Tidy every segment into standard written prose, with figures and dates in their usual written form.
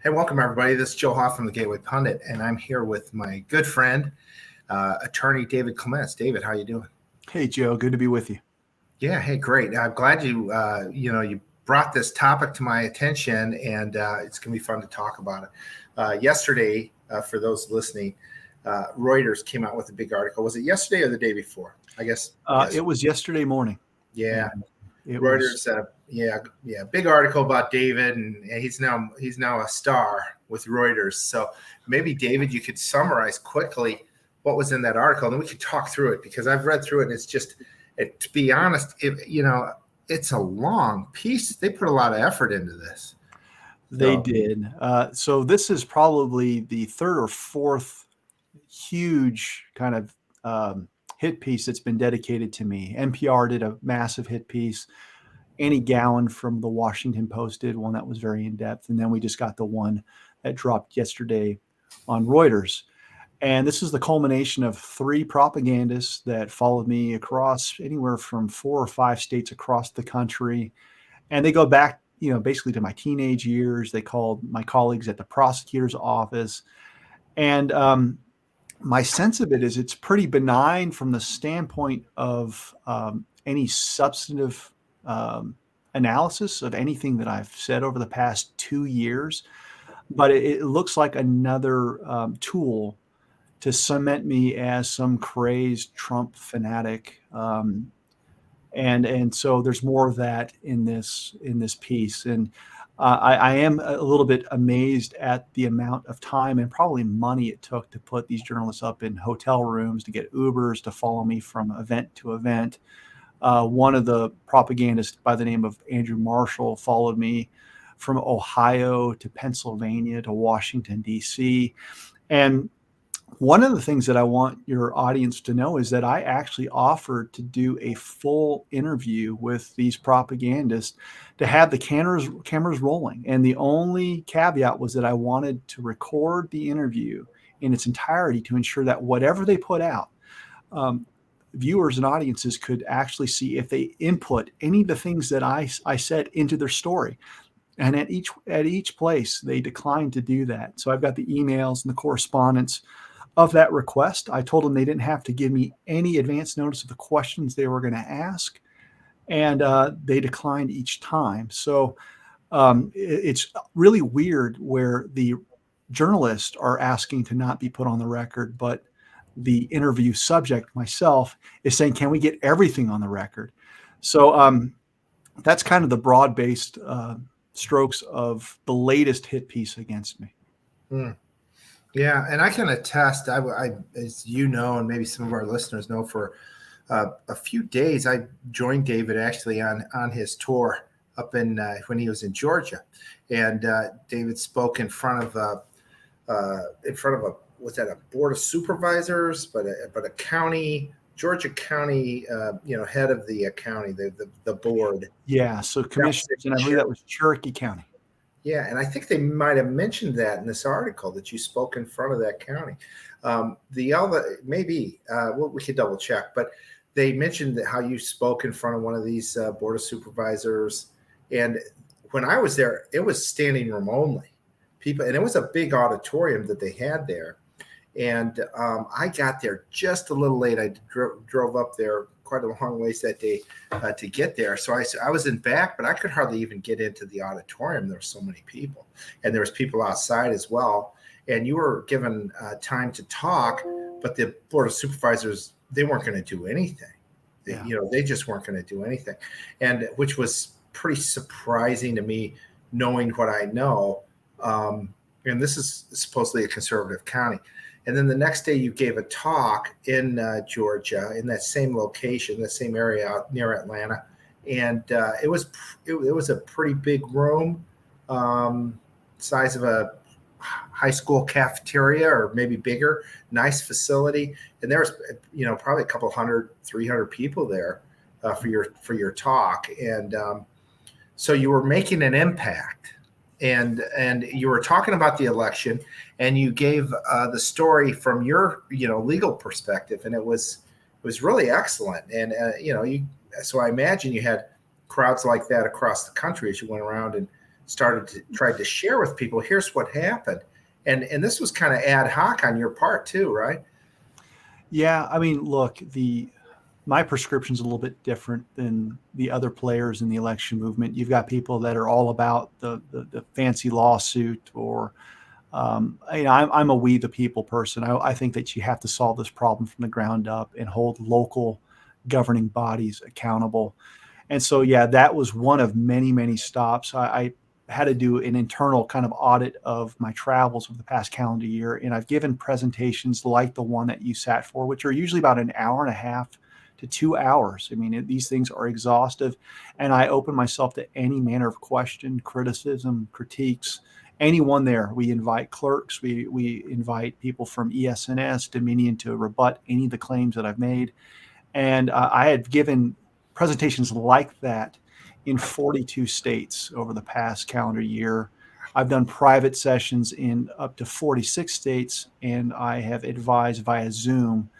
Hey, welcome everybody. This is Joe Hoff from the Gateway Pundit, and I'm here with my good friend, attorney David Clements. David, how you doing? Hey, Joe. Good to be with you. Yeah, hey, great. I'm glad you brought this topic to my attention, and it's going to be fun to talk about it. Yesterday, for those listening, Reuters came out with a big article. Was it yesterday or the day before? I guess. It was yesterday morning. Yeah. Reuters, big article about David, and he's now a star with Reuters. So maybe David, you could summarize quickly what was in that article, and then we could talk through it because I've read through it, and it's just, to be honest, it's a long piece. They put a lot of effort into this. They did. So this is probably the third or fourth huge kind of hit piece that's been dedicated to me. NPR did a massive hit piece. Annie Gowan from the Washington Post did one that was very in-depth. And then we just got the one that dropped yesterday on Reuters. And this is the culmination of three propagandists that followed me across anywhere from 4 or 5 states across the country. And they go back, basically to my teenage years. They called my colleagues at the prosecutor's office. And my sense of it is it's pretty benign from the standpoint of any substantive analysis of anything that I've said over the past 2 years. But it looks like another tool to cement me as some crazed Trump fanatic. And so there's more of that in this piece. And I am a little bit amazed at the amount of time and probably money it took to put these journalists up in hotel rooms, to get Ubers to follow me from event to event. One of the propagandists by the name of Andrew Marshall followed me from Ohio to Pennsylvania to Washington, D.C. And one of the things that I want your audience to know is that I actually offered to do a full interview with these propagandists to have the cameras rolling. And the only caveat was that I wanted to record the interview in its entirety to ensure that whatever they put out, viewers and audiences could actually see if they input any of the things that I said into their story. And at each place, they declined to do that. So I've got the emails and the correspondence of that request. I told them they didn't have to give me any advance notice of the questions they were going to ask. And they declined each time. So it's really weird where the journalists are asking to not be put on the record, but the interview subject, myself, is saying, can we get everything on the record? So that's kind of the broad-based strokes of the latest hit piece against me. Yeah, and I can attest, I as you know, and maybe some of our listeners know, for a few days, I joined David actually on his tour up in when he was in Georgia, and David spoke in front of a was that a board of supervisors, but a county, Georgia County, head of the county, the board. Yeah, so commissioners, and I believe that was Cherokee County. Yeah, and I think they might have mentioned that in this article that you spoke in front of that county. The other, maybe we could double check, but they mentioned that how you spoke in front of one of these board of supervisors. And when I was there, it was standing room only, people, and it was a big auditorium that they had there. And I got there just a little late. I drove up there quite a long ways that day to get there. So I was in back, but I could hardly even get into the auditorium. There were so many people, and there was people outside as well. And you were given time to talk, but the board of supervisors, they weren't going to do anything. Yeah. They just weren't going to do anything, and which was pretty surprising to me, knowing what I know. And this is supposedly a conservative county. And then the next day you gave a talk in Georgia, in that same location, the same area out near Atlanta. And it was a pretty big room, size of a high school cafeteria or maybe bigger, nice facility. And there was, probably a couple 300 people there for your talk. And so you were making an impact. And you were talking about the election, and you gave the story from your legal perspective, and it was really excellent. And so I imagine you had crowds like that across the country as you went around and tried to share with people, here's what happened. And this was kind of ad hoc on your part too, right? Yeah, I mean, look, my prescription's a little bit different than the other players in the election movement. You've got people that are all about the fancy lawsuit, or I'm a we the people person. I think that you have to solve this problem from the ground up and hold local governing bodies accountable. And so, yeah, that was one of many, many stops. I had to do an internal kind of audit of my travels over the past calendar year. And I've given presentations like the one that you sat for, which are usually about an hour and a half to 2 hours. I mean, these things are exhaustive. And I open myself to any manner of question, criticism, critiques, anyone there. We invite clerks. We invite people from ES&S, Dominion, to rebut any of the claims that I've made. And I had given presentations like that in 42 states over the past calendar year. I've done private sessions in up to 46 states, and I have advised via Zoom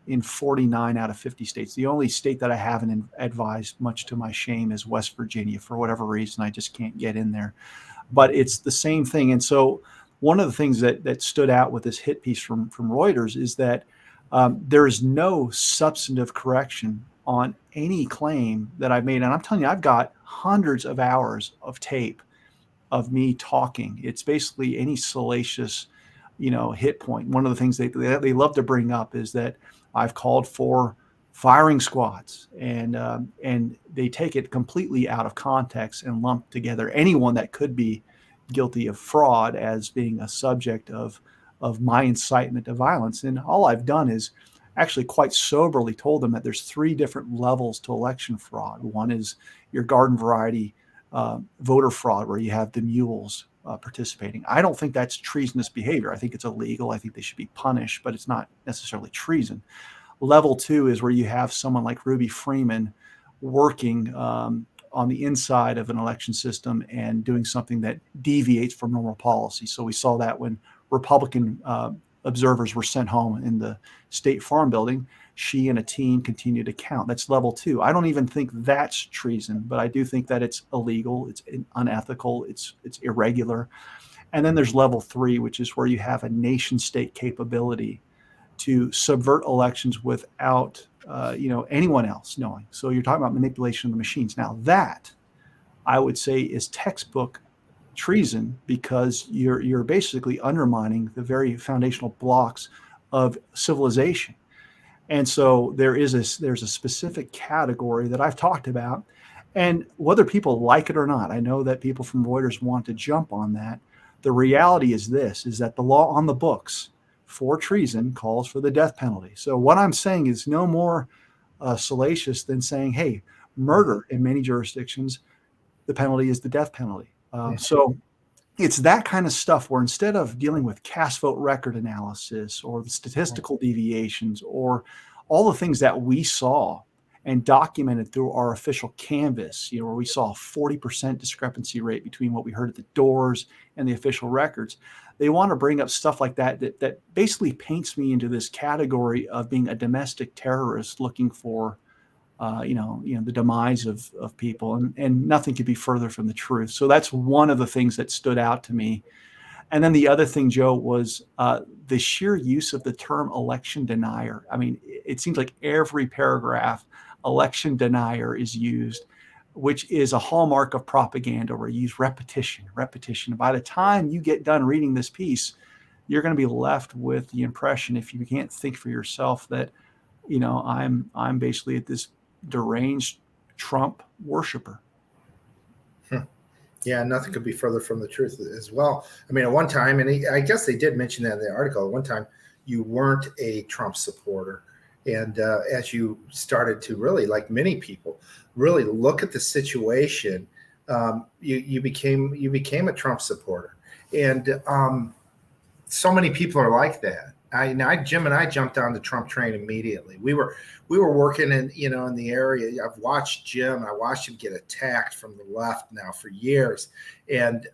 in 49 out of 50 states. The only state that I haven't advised, much to my shame, is West Virginia. For whatever reason, I just can't get in there. But it's the same thing. And so one of the things that stood out with this hit piece from Reuters is that there is no substantive correction on any claim that I've made. And I'm telling you, I've got hundreds of hours of tape of me talking. It's basically any salacious, hit point. One of the things they love to bring up is that I've called for firing squads, and they take it completely out of context and lump together anyone that could be guilty of fraud as being a subject of my incitement to violence. And all I've done is actually quite soberly told them that there's 3 different levels to election fraud. One is your garden variety voter fraud, where you have the mules participating. I don't think that's treasonous behavior. I think it's illegal. I think they should be punished, but it's not necessarily treason. Level 2 is where you have someone like Ruby Freeman working on the inside of an election system and doing something that deviates from normal policy. So we saw that when Republican observers were sent home in the State Farm Building. She and a team continued to count. That's level 2. I don't even think that's treason, but I do think that it's illegal, it's unethical, it's irregular. And then there's level 3, which is where you have a nation state capability to subvert elections without anyone else knowing. So you're talking about manipulation of the machines. Now that, I would say, is textbook treason, because you're basically undermining the very foundational blocks of civilization. And so there's a specific category that I've talked about, and whether people like it or not, I know that people from Reuters want to jump on that. The reality is that the law on the books for treason calls for the death penalty. So what I'm saying is no more salacious than saying, hey, murder in many jurisdictions, the penalty is the death penalty. So it's that kind of stuff where instead of dealing with cast vote record analysis or the statistical deviations or all the things that we saw and documented through our official canvas, where we saw a 40% discrepancy rate between what we heard at the doors and the official records, they want to bring up stuff like that basically paints me into this category of being a domestic terrorist looking for the demise of people, and nothing could be further from the truth. So that's one of the things that stood out to me. And then the other thing, Joe, was the sheer use of the term election denier. I mean, it seems like every paragraph, election denier is used, which is a hallmark of propaganda, where you use repetition. By the time you get done reading this piece, you're going to be left with the impression, if you can't think for yourself, that I'm basically at this deranged Trump worshiper. Yeah, nothing could be further from the truth as well. I mean, at one time, and I guess they did mention that in the article, at one time you weren't a Trump supporter. And as you started to really, like many people, really look at the situation, you became a Trump supporter. And so many people are like that. Jim and I jumped on the Trump train immediately. We were working in the area. I've watched Jim. I watched him get attacked from the left now for years, and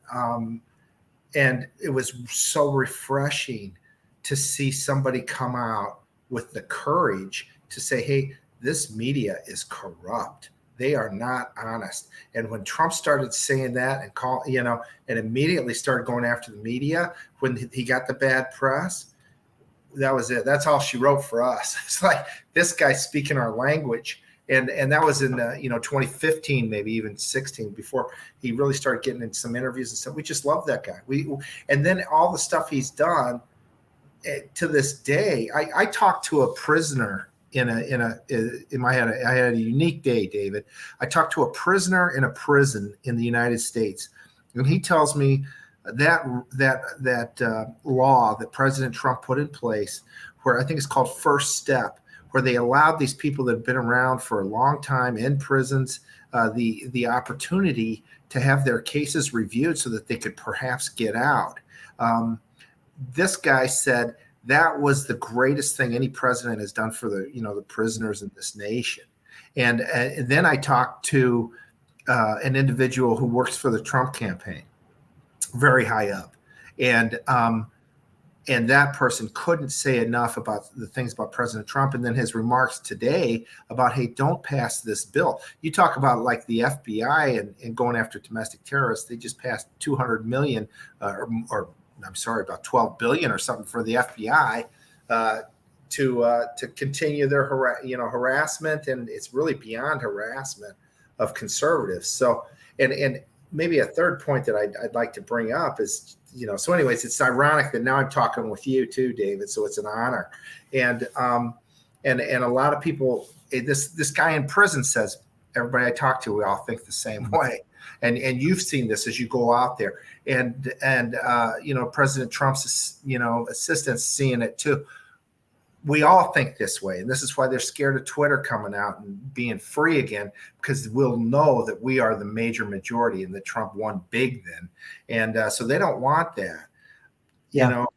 it was so refreshing to see somebody come out with the courage to say, "Hey, this media is corrupt. They are not honest. And when Trump started saying that and immediately started going after the media when he got the bad press, that was it. That's all she wrote for us. It's like, this guy speaking our language. And that was in 2015, maybe even 16, before he really started getting in some interviews and stuff. We just love that guy. And then all the stuff he's done to this day. I talked to a prisoner in my head. I had a unique day, David. I talked to a prisoner in a prison in the United States, and he tells me that law that President Trump put in place, where I think it's called First Step, where they allowed these people that have been around for a long time in prisons the opportunity to have their cases reviewed so that they could perhaps get out. This guy said that was the greatest thing any president has done for the prisoners in this nation. And then I talked to an individual who works for the Trump campaign, very high up, and that person couldn't say enough about the things about President Trump. And then his remarks today about, hey, don't pass this bill. You talk about like the FBI and going after domestic terrorists. They just passed $200 million or I'm sorry, about $12 billion or something for the FBI to continue their harassment, and it's really beyond harassment of conservatives. So, and maybe a third point that I'd like to bring up is, so anyways, it's ironic that now I'm talking with you too, David. So it's an honor, and a lot of people. This guy in prison says everybody I talk to, we all think the same way. And you've seen this as you go out there, and President Trump's assistants seeing it too. We all think this way, and this is why they're scared of Twitter coming out and being free again, because we'll know that we are the major majority and that Trump won big then, and so they don't want that.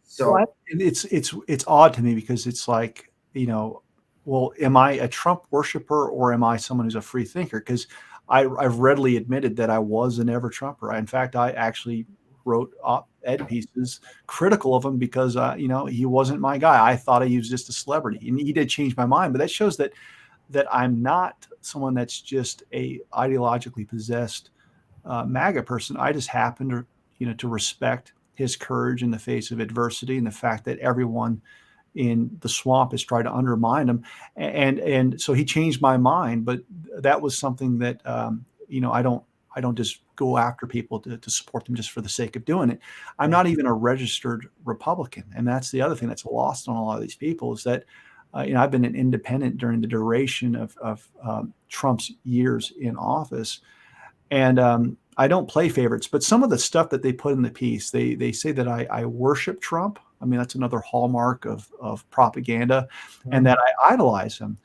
So well, it's odd to me, because it's like, well, am I a Trump worshiper or am I someone who's a free thinker? Because I've readily admitted that I was an ever-Trumper. In fact, I actually wrote op-ed pieces critical of him because, he wasn't my guy. I thought he was just a celebrity, and he did change my mind. But that shows that I'm not someone that's just a ideologically possessed MAGA person. I just happen to respect his courage in the face of adversity, and the fact that everyone in the swamp has tried to undermine him. And so he changed my mind, but that was something that, I don't just go after people to support them just for the sake of doing it. I'm not even a registered Republican. And that's the other thing that's lost on a lot of these people, is that, I've been an independent during the duration of Trump's years in office. And I don't play favorites, but some of the stuff that they put in the piece, they say that I worship Trump. I mean, that's another hallmark of propaganda, and that I idolize him.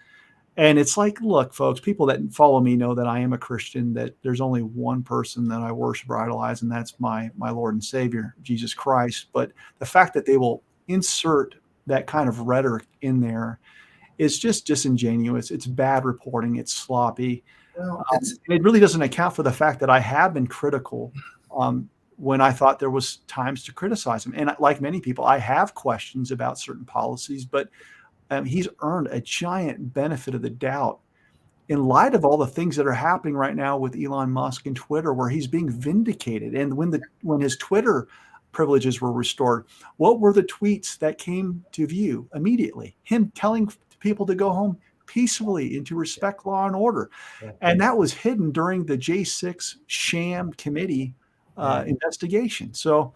And it's like, look, folks, people that follow me know that I am a Christian, that there's only one person that I worship or idolize, and that's my Lord and Savior, Jesus Christ. But the fact that they will insert that kind of rhetoric in there is just disingenuous. It's bad reporting. It's sloppy. Well, And it really doesn't account for the fact that I have been critical when I thought there was times to criticize him. And like many people, I have questions about certain policies, but he's earned a giant benefit of the doubt in light of all the things that are happening right now with Elon Musk and Twitter, where he's being vindicated. And when his Twitter privileges were restored, what were the tweets that came to view immediately? Him telling people to go home peacefully and to respect law and order. And that was hidden during the J6 sham committee investigation. So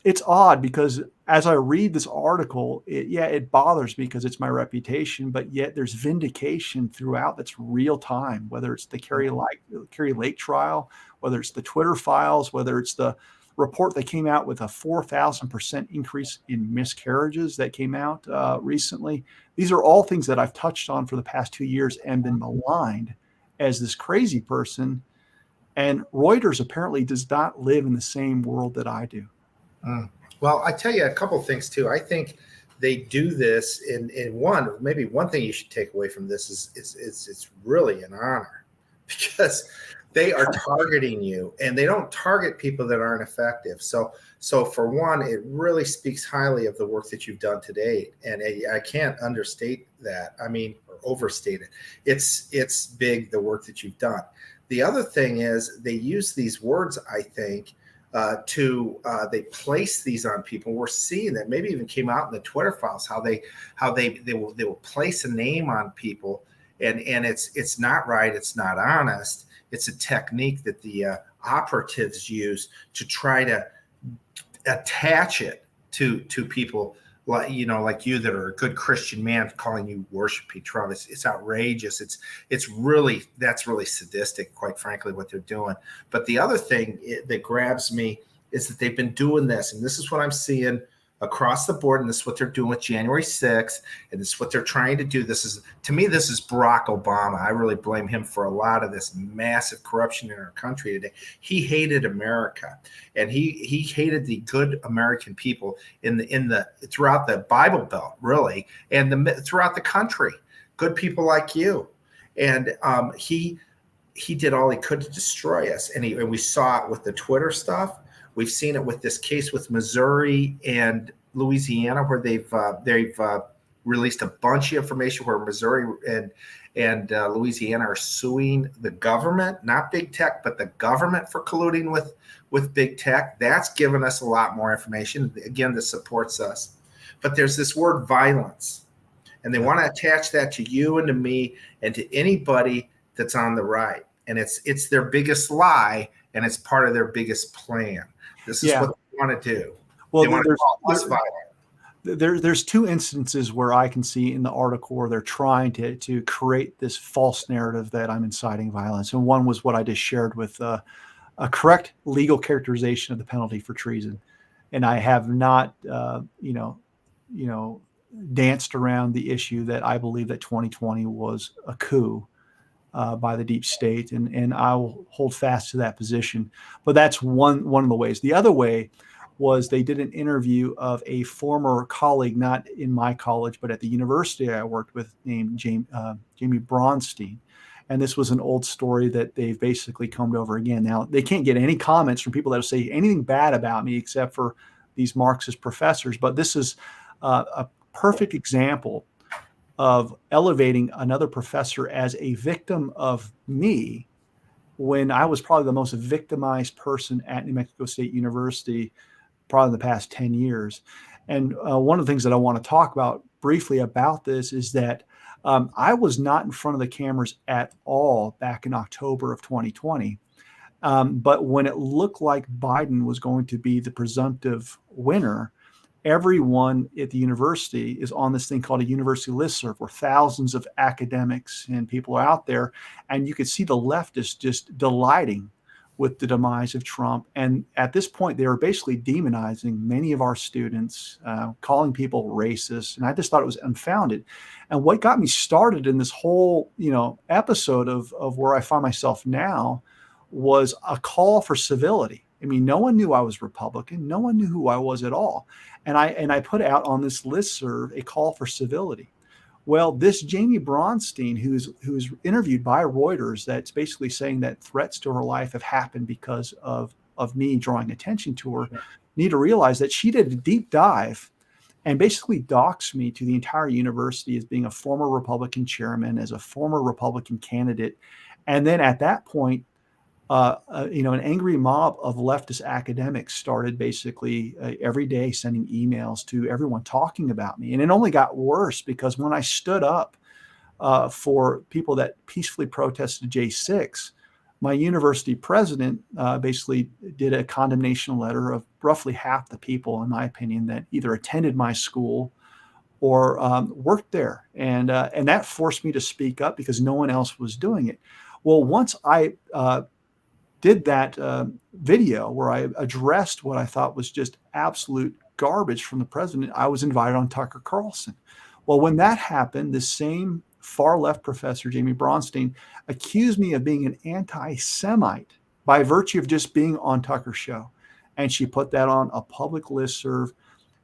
it's odd, because as I read this article, it bothers me because it's my reputation, but yet there's vindication throughout that's real time, whether it's the Kerry Lake trial, whether it's the Twitter files, whether it's the report that came out with a 4,000% increase in miscarriages that came out recently. These are all things that I've touched on for the past 2 years and been maligned as this crazy person. And Reuters apparently does not live in the same world that I do. Well, I tell you a couple of things too. I think they do this in maybe one thing you should take away from this is it's really an honor, because they are targeting you, and they don't target people that aren't effective. So for one, it really speaks highly of the work that you've done to date, and I can't understate that. I mean, or overstate it. It's big, the work that you've done. The other thing is they use these words, I think, they place these on people. We're seeing that maybe even came out in the Twitter files how they will place a name on people, and it's not right, it's not honest. It's a technique that the operatives use to try to attach it to people like you that are a good Christian man calling you worshiping Trump. It's outrageous. That's really sadistic, quite frankly, what they're doing. But the other thing that grabs me is that they've been doing this, and this is what I'm seeing across the board, and this is what they're doing with January 6th, and this is what they're trying to do. This is Barack Obama. I really blame him for a lot of this massive corruption in our country today. He hated America, and he hated the good American people throughout the Bible Belt, really, and throughout the country, good people like you. And he did all he could to destroy us, and we saw it with the Twitter stuff. We've seen it with this case with Missouri and Louisiana, where they've released a bunch of information where Missouri and Louisiana are suing the government, not big tech, but the government for colluding with big tech. That's given us a lot more information. Again, this supports us. But there's this word violence, and they want to attach that to you and to me and to anybody that's on the right. And it's their biggest lie, and it's part of their biggest plan. This is what they want to do. Well, they want to call us violent. There's two instances where I can see in the article where they're trying to create this false narrative that I'm inciting violence. And one was what I just shared with a correct legal characterization of the penalty for treason. And I have not, danced around the issue that I believe that 2020 was a coup by the deep state, and I will hold fast to that position. But that's one of the ways. The other way was they did an interview of a former colleague, not in my college, but at the university I worked with, named Jamie Bronstein. And this was an old story that they've basically combed over again. Now, they can't get any comments from people that will say anything bad about me except for these Marxist professors. But this is a perfect example of elevating another professor as a victim of me when I was probably the most victimized person at New Mexico State University probably in the past 10 years. And one of the things that I want to talk about briefly about this is that I was not in front of the cameras at all back in October of 2020. But when it looked like Biden was going to be the presumptive winner, everyone at the university is on this thing called a university listserv, where thousands of academics and people are out there. And you could see the leftists just delighting with the demise of Trump. And at this point, they were basically demonizing many of our students, calling people racist. And I just thought it was unfounded. And what got me started in this whole, episode of where I find myself now was a call for civility. I mean, no one knew I was Republican. No one knew who I was at all. And I put out on this listserv a call for civility. Well, this Jamie Bronstein, who's interviewed by Reuters, that's basically saying that threats to her life have happened because of me drawing attention to her, need to realize that she did a deep dive and basically doxed me to the entire university as being a former Republican chairman, as a former Republican candidate. And then at that point, an angry mob of leftist academics started basically every day sending emails to everyone talking about me. And it only got worse because when I stood up for people that peacefully protested J6, my university president basically did a condemnation letter of roughly half the people, in my opinion, that either attended my school or worked there. And that forced me to speak up because no one else was doing it. Well, once I did that video where I addressed what I thought was just absolute garbage from the president, I was invited on Tucker Carlson. Well, when that happened, the same far left professor, Jamie Bronstein, accused me of being an anti-Semite by virtue of just being on Tucker's show. And she put that on a public listserv.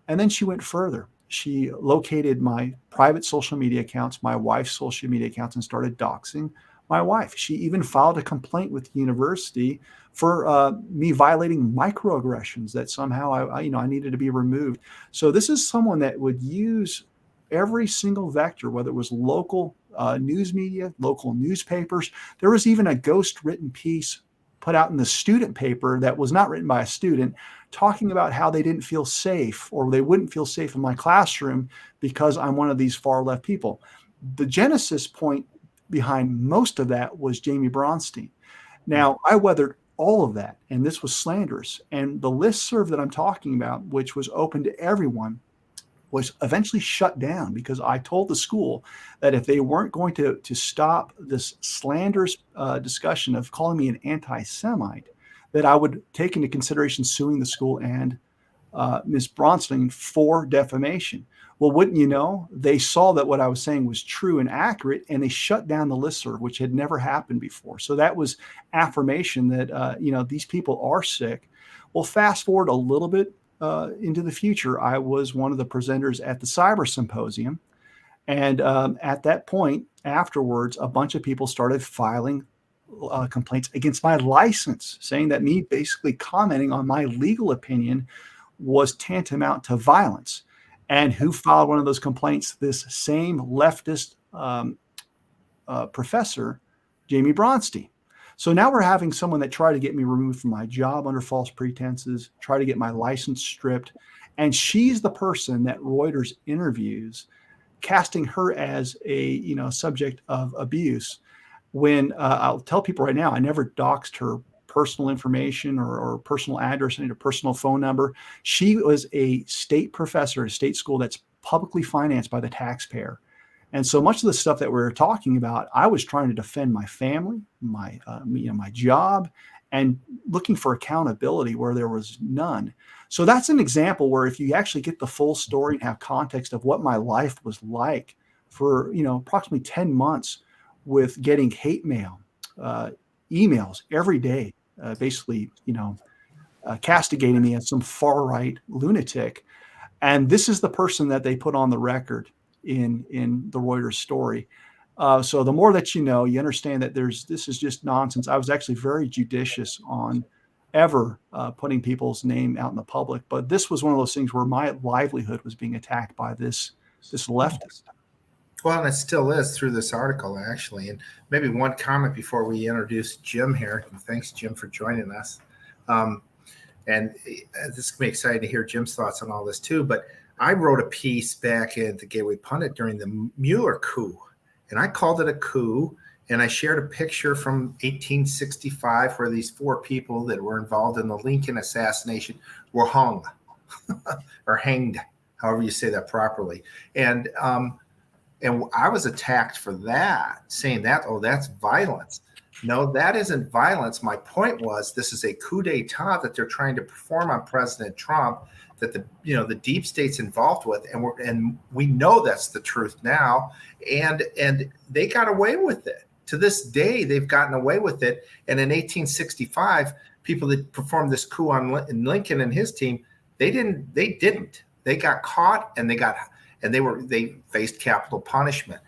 And then she went further. She located my private social media accounts, my wife's social media accounts, and started doxing my wife. She even filed a complaint with the university for me violating microaggressions, that somehow I needed to be removed. So this is someone that would use every single vector, whether it was local news media, local newspapers. There was even a ghost written piece put out in the student paper that was not written by a student, talking about how they didn't feel safe, or they wouldn't feel safe in my classroom because I'm one of these far left people. The genesis point behind most of that was Jamie Bronstein. Now, I weathered all of that, and this was slanderous. And the listserv that I'm talking about, which was open to everyone, was eventually shut down because I told the school that if they weren't going to stop this slanderous discussion of calling me an anti-Semite, that I would take into consideration suing the school and Ms. Bronstein for defamation. Well, wouldn't you know, they saw that what I was saying was true and accurate, and they shut down the listserv, which had never happened before. So that was affirmation that, these people are sick. Well, fast forward a little bit into the future, I was one of the presenters at the Cyber Symposium. And at that point, afterwards, a bunch of people started filing complaints against my license, saying that me basically commenting on my legal opinion was tantamount to violence. And who filed one of those complaints? This same leftist professor, Jamie Bronstein. So now we're having someone that tried to get me removed from my job under false pretenses, try to get my license stripped. And she's the person that Reuters interviews, casting her as a subject of abuse. When I'll tell people right now, I never doxed her personal information or personal address, I need a personal phone number. She was a state professor at a state school that's publicly financed by the taxpayer. And so much of the stuff that we're talking about, I was trying to defend my family, my job, and looking for accountability where there was none. So that's an example where if you actually get the full story and have context of what my life was like for approximately 10 months with getting hate mail, emails every day, basically castigating me as some far right lunatic. And this is the person that they put on the record in the Reuters story. So the more that you understand that this is just nonsense. I was actually very judicious on ever putting people's name out in the public, but this was one of those things where my livelihood was being attacked by this leftist. Well, and it still is through this article, actually. And maybe one comment before we introduce Jim here. Thanks, Jim, for joining us. And this is going to be exciting to hear Jim's thoughts on all this, too. But I wrote a piece back in the Gateway Pundit during the Mueller coup, and I called it a coup. And I shared a picture from 1865 where these 4 people that were involved in the Lincoln assassination were hung or hanged, however you say that properly. And I was attacked for that, saying that, oh, that's violence. No, that isn't violence. My point was this is a coup d'etat that they're trying to perform on President Trump, that the deep state's involved with, and we know that's the truth now, and they got away with it. To this day, they've gotten away with it. And in 1865, people that performed this coup on Lincoln and his team, they didn't. They got caught, and they faced capital punishment.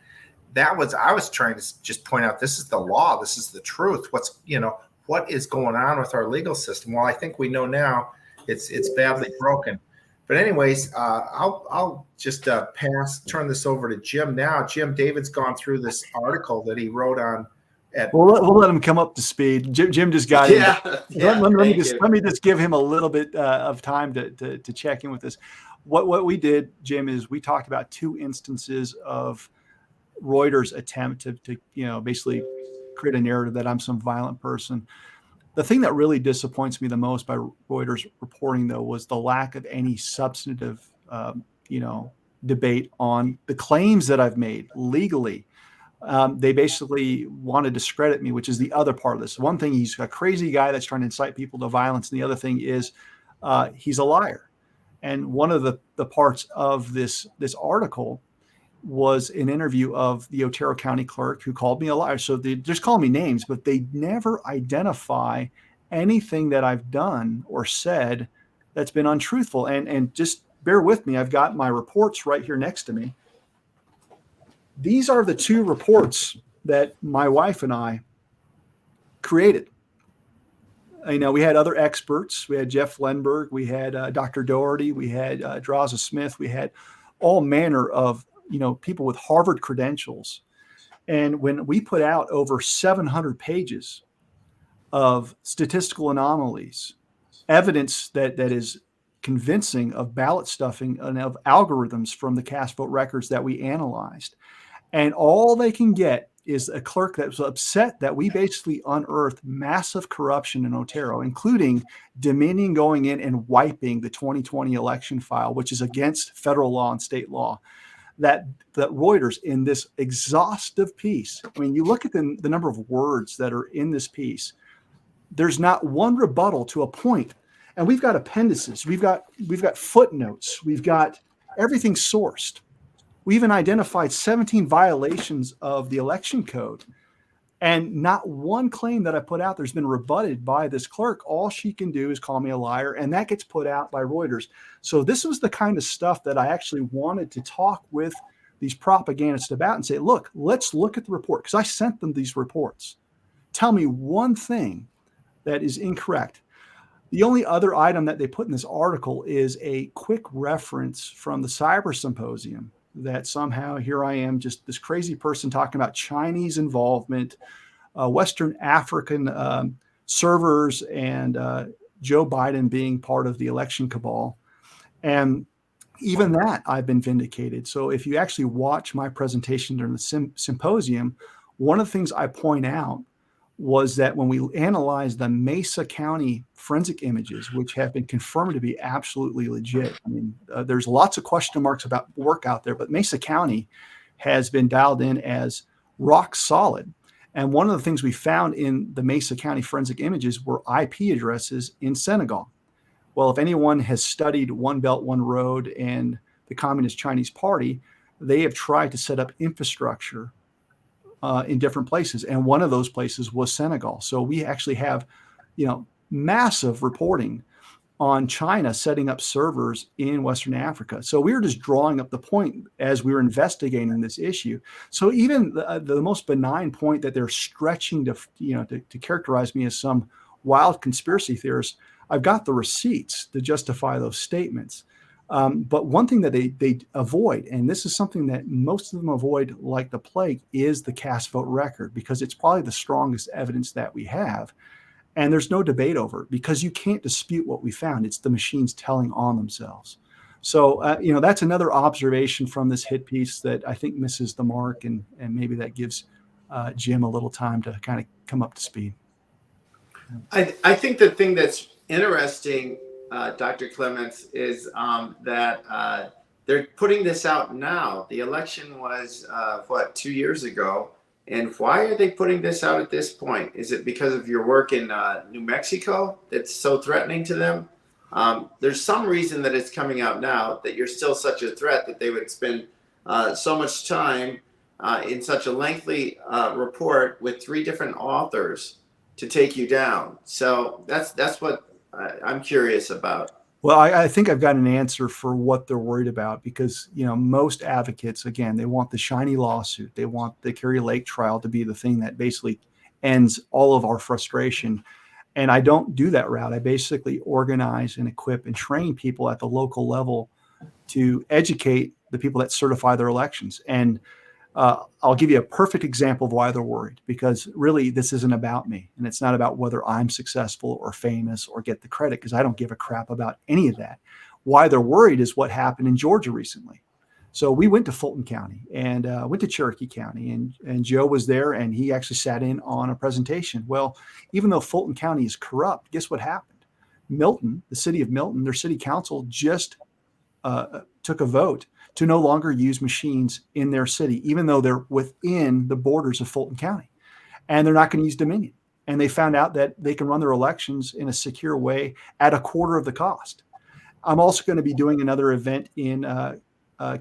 I was trying to just point out, this is the law. This is the truth. What is going on with our legal system? Well, I think we know now it's badly broken. But anyways, I'll just turn this over to Jim now. Jim, David's gone through this article that he wrote on. We'll let him come up to speed. Jim just got in. Let me just give him a little bit of time to check in with this. What we did, Jim, is we talked about 2 instances of Reuters' attempt to basically create a narrative that I'm some violent person. The thing that really disappoints me the most by Reuters reporting, though, was the lack of any substantive, debate on the claims that I've made legally. They basically want to discredit me, which is the other part of this. One thing, he's a crazy guy that's trying to incite people to violence. And the other thing is he's a liar. And one of the parts of this article was an interview of the Otero County clerk who called me a liar. So they just call me names, but they never identify anything that I've done or said that's been untruthful. And just bear with me. I've got my reports right here next to me. These are the 2 reports that my wife and I created. We had other experts. We had Jeff Lenberg. We had Dr. Doherty. We had Draza Smith. We had all manner of people with Harvard credentials. And when we put out over 700 pages of statistical anomalies, evidence that is convincing of ballot stuffing and of algorithms from the cast vote records that we analyzed, and all they can get is a clerk that was upset that we basically unearthed massive corruption in Ontario, including Dominion going in and wiping the 2020 election file, which is against federal law and state law. That Reuters, in this exhaustive piece, I mean, you look at the number of words that are in this piece, there's not one rebuttal to a point. And we've got appendices, we've got footnotes, we've got everything sourced. We even identified 17 violations of the election code. And not one claim that I put out there's been rebutted by this clerk. All she can do is call me a liar, and that gets put out by Reuters. So this was the kind of stuff that I actually wanted to talk with these propagandists about and say, look, let's look at the report, because I sent them these reports. Tell me one thing that is incorrect. The only other item that they put in this article is a quick reference from the Cyber Symposium, that somehow here I am, just this crazy person talking about Chinese involvement, Western African servers, and Joe Biden being part of the election cabal. And even that, I've been vindicated. So if you actually watch my presentation during the symposium, one of the things I point out was that when we analyzed the Mesa County forensic images, which have been confirmed to be absolutely legit. I mean, there's lots of question marks about work out there, but Mesa County has been dialed in as rock solid. And one of the things we found in the Mesa County forensic images were IP addresses in Senegal. Well, if anyone has studied One Belt, One Road and the Communist Chinese Party, they have tried to set up infrastructure in different places. And one of those places was Senegal. So we actually have, massive reporting on China setting up servers in Western Africa. So we were just drawing up the point as we were investigating this issue. So even the most benign point that they're stretching to characterize me as some wild conspiracy theorist, I've got the receipts to justify those statements. But one thing that they avoid, and this is something that most of them avoid like the plague, is the cast vote record, because it's probably the strongest evidence that we have. And there's no debate over it, because you can't dispute what we found. It's the machines telling on themselves. So, that's another observation from this hit piece that I think misses the mark, and maybe that gives Jim a little time to kind of come up to speed. I think the thing that's interesting, Dr. Clements, is that they're putting this out now. The election was, 2 years ago? And why are they putting this out at this point? Is it because of your work in New Mexico that's so threatening to them? There's some reason that it's coming out now, that you're still such a threat that they would spend so much time in such a lengthy report with 3 different authors to take you down. So that's what I'm curious about. Well, I think I've got an answer for what they're worried about, because, most advocates, again, they want the shiny lawsuit. They want the Kerry Lake trial to be the thing that basically ends all of our frustration. And I don't do that route. I basically organize and equip and train people at the local level to educate the people that certify their elections. And I'll give you a perfect example of why they're worried, because really this isn't about me, and it's not about whether I'm successful or famous or get the credit, because I don't give a crap about any of that. Why they're worried is what happened in Georgia recently. So we went to Fulton County and went to Cherokee County, and Joe was there, and he actually sat in on a presentation. Well, even though Fulton County is corrupt, guess what happened? Milton, the city of Milton, their city council just took a vote to no longer use machines in their city, even though they're within the borders of Fulton County. And they're not going to use Dominion. And they found out that they can run their elections in a secure way at a quarter of the cost. I'm also going to be doing another event in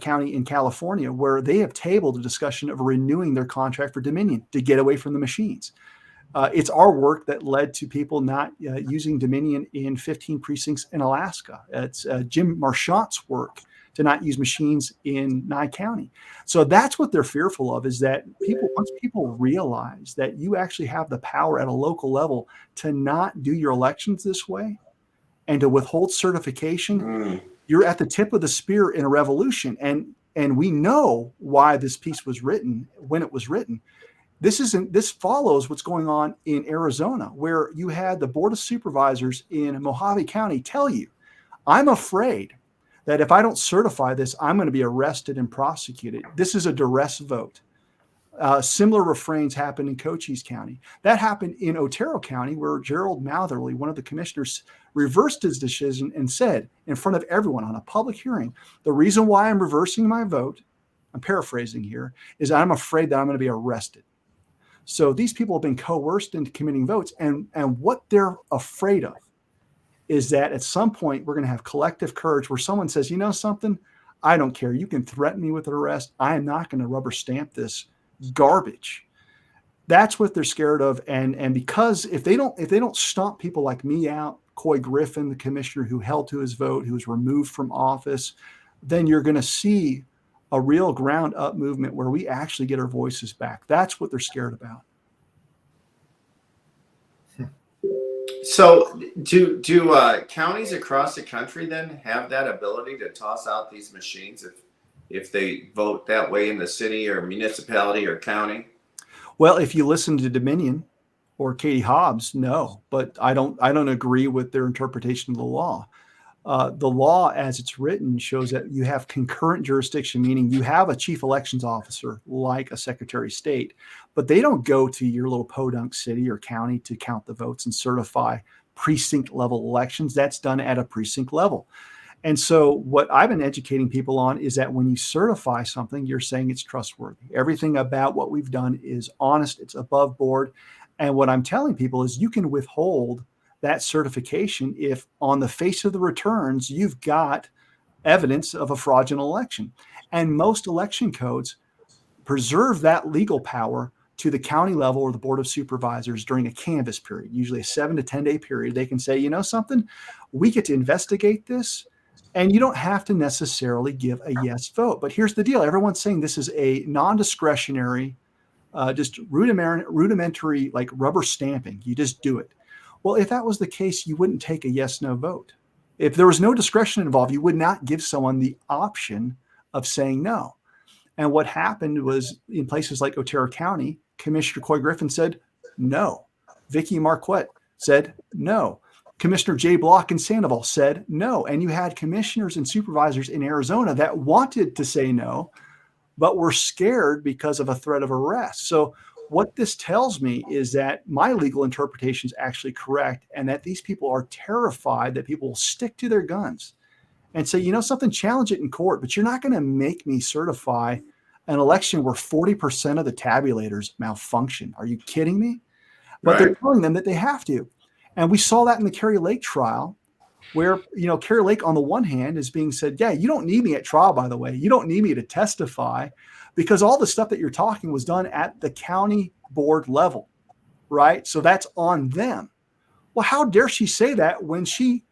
county in California, where they have tabled a discussion of renewing their contract for Dominion to get away from the machines. It's our work that led to people not using Dominion in 15 precincts in Alaska. It's Jim Marchant's work to not use machines in Nye County. So that's what they're fearful of, is that once people realize that you actually have the power at a local level to not do your elections this way and to withhold certification, you're at the tip of the spear in a revolution. And and we know why this piece was written when it was written. This follows what's going on in Arizona, where you had the Board of Supervisors in Mojave County tell you, I'm afraid that if I don't certify this, I'm going to be arrested and prosecuted. This is a duress vote. Similar refrains happened in Cochise County. That happened in Otero County, where Gerald Matherly, one of the commissioners, reversed his decision and said in front of everyone on a public hearing, the reason why I'm reversing my vote, I'm paraphrasing here, is I'm afraid that I'm going to be arrested. So these people have been coerced into committing votes. And what they're afraid of is that at some point we're going to have collective courage where someone says, you know something, I don't care. You can threaten me with an arrest. I am not going to rubber stamp this garbage. That's what they're scared of. And because if they don't stomp people like me out, Coy Griffin, the commissioner who held to his vote, who was removed from office, then you're going to see a real ground up movement where we actually get our voices back. That's what they're scared about. So do counties across the country then have that ability to toss out these machines if they vote that way in the city or municipality or county? Well, if you listen to Dominion or Katie Hobbs, no, but I don't agree with their interpretation of the law. The law, as it's written, shows that you have concurrent jurisdiction, meaning you have a chief elections officer like a secretary of state, but they don't go to your little podunk city or county to count the votes and certify precinct level elections. That's done at a precinct level. And so what I've been educating people on is that when you certify something, you're saying it's trustworthy. Everything about what we've done is honest. It's above board. And what I'm telling people is you can withhold that certification if on the face of the returns, you've got evidence of a fraudulent election. And most election codes preserve that legal power to the county level or the Board of Supervisors during a canvass period, usually a 7 to 10 day period. They can say, you know something, we get to investigate this. And you don't have to necessarily give a yes vote. But here's the deal. Everyone's saying this is a non-discretionary, just rudimentary, like rubber stamping. You just do it. Well, if that was the case, you wouldn't take a yes, no vote. If there was no discretion involved, you would not give someone the option of saying no. And what happened was in places like Otero County, Commissioner Coy Griffin said no. Vicky Marquette said no. Commissioner Jay Block in Sandoval said no. And you had commissioners and supervisors in Arizona that wanted to say no, but were scared because of a threat of arrest. So what this tells me is that my legal interpretation is actually correct, and that these people are terrified that people will stick to their guns and say, you know something, challenge it in court, but you're not going to make me certify an election where 40% of the tabulators malfunction. Are you kidding me? But they're telling them that they have to. And we saw that in the Kerry Lake trial where, Kerry Lake on the one hand is being said, yeah, you don't need me at trial, by the way. You don't need me to testify because all the stuff that you're talking was done at the county board level, right? So that's on them. Well, how dare she say that when she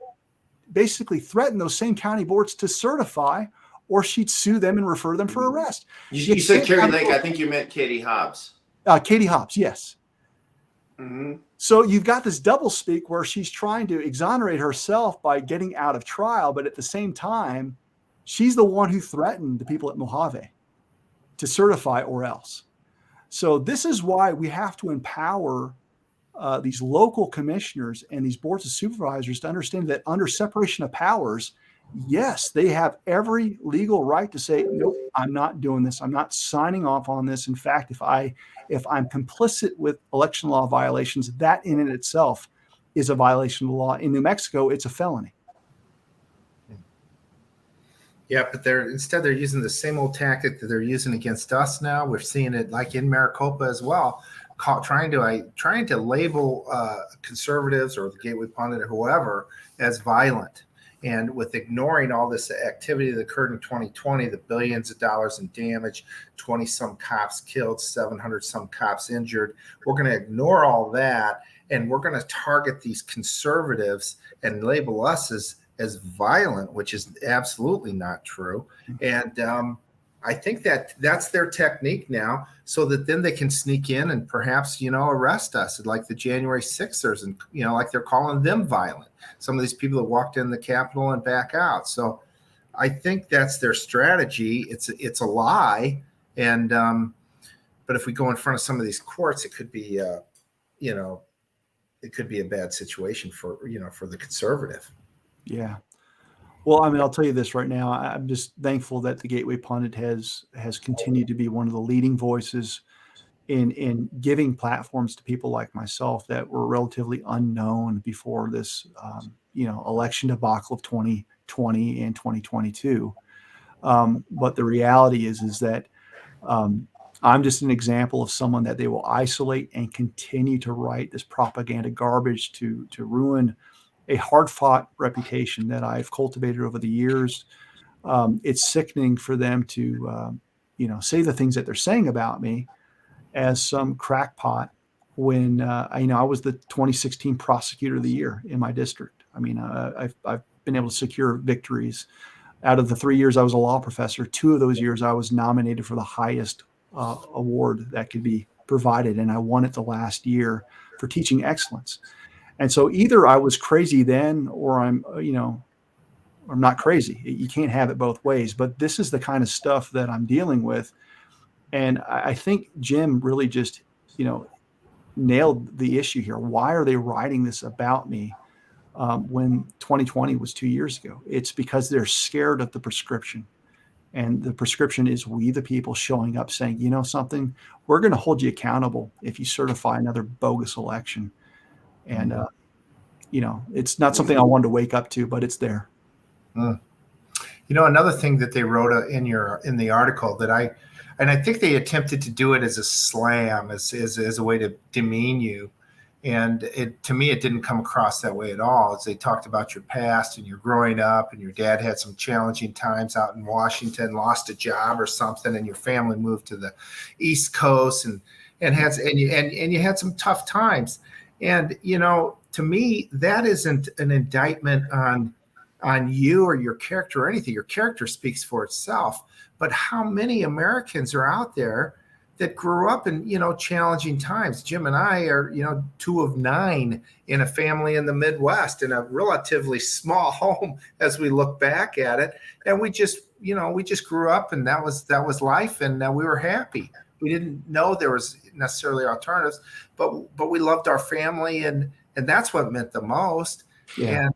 basically threatened those same county boards to certify or she'd sue them and refer them for arrest? You said Kerry Lake. I think you meant Katie Hobbs. Katie Hobbs, yes. Mm-hmm. So you've got this double speak where she's trying to exonerate herself by getting out of trial, but at the same time, she's the one who threatened the people at Mojave to certify or else. So this is why we have to empower these local commissioners and these boards of supervisors to understand that under separation of powers, yes, they have every legal right to say, nope, I'm not doing this. I'm not signing off on this. In fact, if I'm complicit with election law violations, that in and itself is a violation of the law. In New Mexico, it's a felony. Yeah, but they're using the same old tactic that they're using against us now. We're seeing it like in Maricopa as well, trying to label conservatives or the Gateway Pundit or whoever as violent. And with ignoring all this activity that occurred in 2020, the billions of dollars in damage, 20-some cops killed, 700-some cops injured, we're going to ignore all that, and we're going to target these conservatives and label us as violent, which is absolutely not true. And I think that's their technique now, so that then they can sneak in and perhaps, arrest us like the January 6ers and, like they're calling them violent. Some of these people that walked in the Capitol and back out. So I think that's their strategy. It's a lie, and but if we go in front of some of these courts, it could be you know, it could be a bad situation for for the conservative. Yeah. Well, I mean, I'll tell you this right now. I'm just thankful that the Gateway Pundit has continued to be one of the leading voices in giving platforms to people like myself that were relatively unknown before this, election debacle of 2020 and 2022. But the reality is that I'm just an example of someone that they will isolate and continue to write this propaganda garbage to ruin a hard-fought reputation that I've cultivated over the years. It's sickening for them to, say the things that they're saying about me as some crackpot when, I was the 2016 prosecutor of the year in my district. I mean, I've been able to secure victories. Out of the 3 years I was a law professor, 2 of those years I was nominated for the highest award that could be provided, and I won it the last year for teaching excellence. And so either I was crazy then, or I'm not crazy. You can't have it both ways. But this is the kind of stuff that I'm dealing with, and I think Jim really just, nailed the issue here. Why are they writing this about me when 2020 was 2 years ago? It's because they're scared of the prescription. And the prescription is we, the people, showing up saying, you know something, we're going to hold you accountable if you certify another bogus election. And, it's not something I wanted to wake up to, but it's there. Another thing that they wrote in the article that I think they attempted to do it as a slam, as a way to demean you. And to me, it didn't come across that way at all. As they talked about your past and your growing up, and your dad had some challenging times out in Washington, lost a job or something, and your family moved to the East Coast and you had some tough times. And to me, that isn't an indictment on you or your character or anything. Your character speaks for itself. But how many Americans are out there that grew up in, challenging times? Jim and I are, 2 of 9 in a family in the Midwest, in a relatively small home as we look back at it. And we just grew up, and that was life, and we were happy. We didn't know there was necessarily alternatives, but we loved our family, and that's what meant the most. Yeah.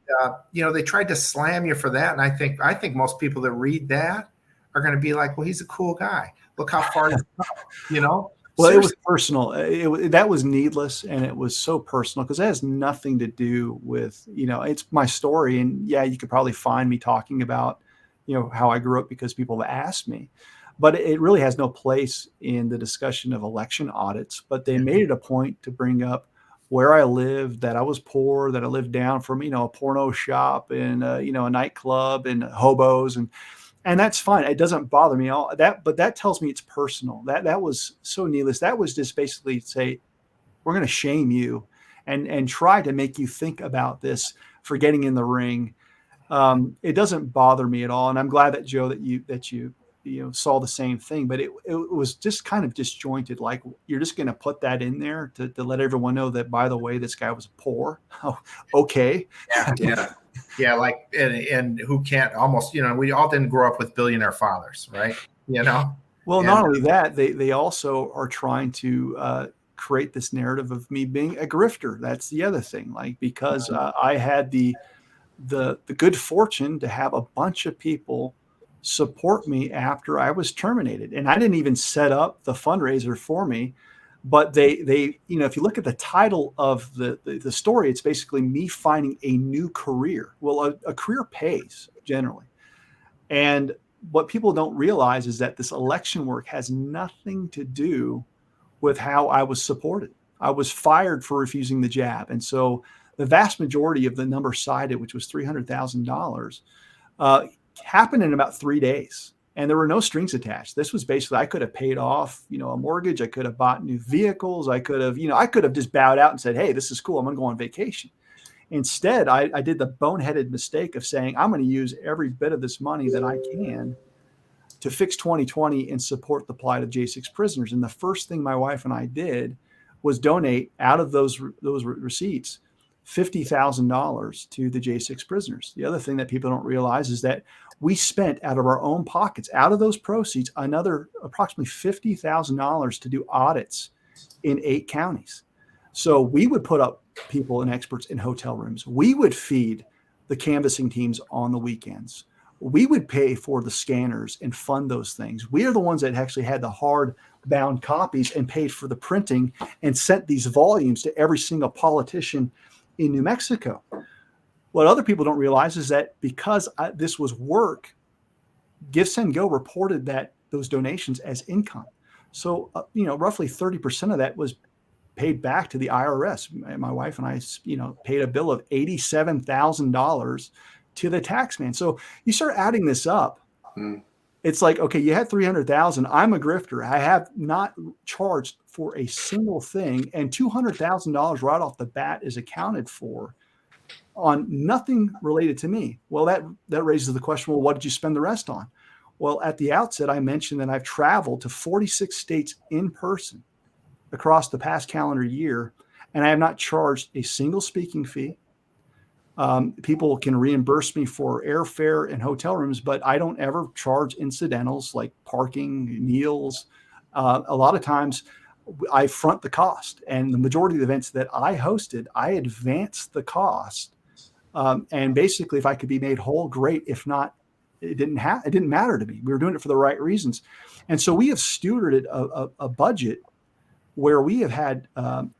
And they tried to slam you for that, and I think most people that read that are going to be like, well, he's a cool guy. Look how far he's come, Well, seriously. It was personal. That was needless, and it was so personal because it has nothing to do with, it's my story. And yeah, you could probably find me talking about, how I grew up because people have asked me. But it really has no place in the discussion of election audits. But they made it a point to bring up where I lived, that I was poor, that I lived down from, a porno shop and, a nightclub and hobos. And that's fine. It doesn't bother me all that, but that tells me it's personal. That was so needless. That was just basically say, we're going to shame you and try to make you think about this for getting in the ring. It doesn't bother me at all. And I'm glad that, Joe, that you saw the same thing, but it was just kind of disjointed. Like, you're just going to put that in there to let everyone know that, by the way, this guy was poor. Oh, okay. Yeah. Yeah. Like, and who can't almost, we all didn't grow up with billionaire fathers, right? Well, not only that, they also are trying to create this narrative of me being a grifter. That's the other thing. Like, because I had the good fortune to have a bunch of people support me after I was terminated. And I didn't even set up the fundraiser for me, but they, if you look at the title of the story, it's basically me finding a new career. Well, a career pays generally. And what people don't realize is that this election work has nothing to do with how I was supported. I was fired for refusing the jab. And so the vast majority of the number cited, which was $300,000, happened in about 3 days, and there were no strings attached. This was basically, I could have paid off, a mortgage. I could have bought new vehicles. I could have just bowed out and said, hey, this is cool. I'm going to go on vacation. Instead, I did the boneheaded mistake of saying, I'm going to use every bit of this money that I can to fix 2020 and support the plight of J6 prisoners. And the first thing my wife and I did was donate out of those receipts $50,000 to the J6 prisoners. The other thing that people don't realize is that we spent out of our own pockets, out of those proceeds, another approximately $50,000 to do audits in 8 counties. So we would put up people and experts in hotel rooms. We would feed the canvassing teams on the weekends. We would pay for the scanners and fund those things. We are the ones that actually had the hard bound copies and paid for the printing and sent these volumes to every single politician in New Mexico. What other people don't realize is that because this was work, GiveSendGo reported that those donations as income. So, roughly 30% of that was paid back to the IRS. My wife and I, paid a bill of $87,000 to the tax man. So you start adding this up. It's like, okay, you had 300,000. I'm a grifter. I have not charged for a single thing, and $200,000 right off the bat is accounted for on nothing related to me. Well, that raises the question, well, what did you spend the rest on? Well, at the outset, I mentioned that I've traveled to 46 states in person across the past calendar year, and I have not charged a single speaking fee. People can reimburse me for airfare and hotel rooms, but I don't ever charge incidentals like parking, meals. A lot of times I front the cost, and the majority of the events that I hosted, I advanced the cost. And basically, if I could be made whole, great. If not, it didn't matter to me. We were doing it for the right reasons. And so we have stewarded a budget where we have had